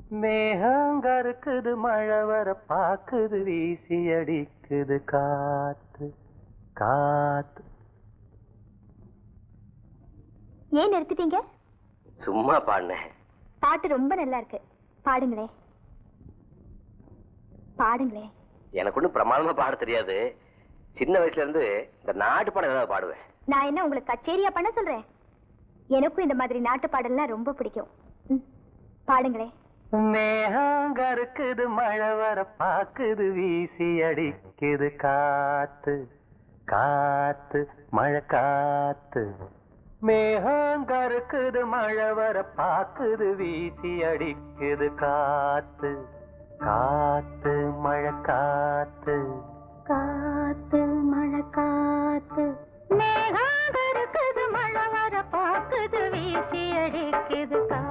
மேகங்க இருக்குது மழை வர பாக்குது வீசி அடிக்குது காத்து காத்து. ஏன் நிறுத்திட்டீங்க? சும்மா பாடுனேன். பாட்டு ரொம்ப நல்லா இருக்கு, பாடுங்களே பாடுங்களே. எனக்கு ஒன்றும் பிரமாதமா பாட தெரியாது. சின்ன வயசுல இருந்து இந்த நாட்டு பாடம் ஏதாவது பாடுவேன். நான் என்ன உங்களுக்கு கச்சேரியா பண்ண சொல்றேன்? எனக்கும் இந்த மாதிரி நாட்டு பாடல்லாம் ரொம்ப பிடிக்கும். பாடுங்களே. மேகங்க இருக்குது மழை வர பாக்குது வீசி அடிக்குது காத்து காத்து மழை காத்து. மேகங்க இருக்குது மழை வர பாக்குது வீசி அடிக்குது காத்து காத்து மழை காத்து காத்து மழை காத்து. மேகங்க இருக்குது மழை வர பாக்குது வீசி அடிக்குது காத்து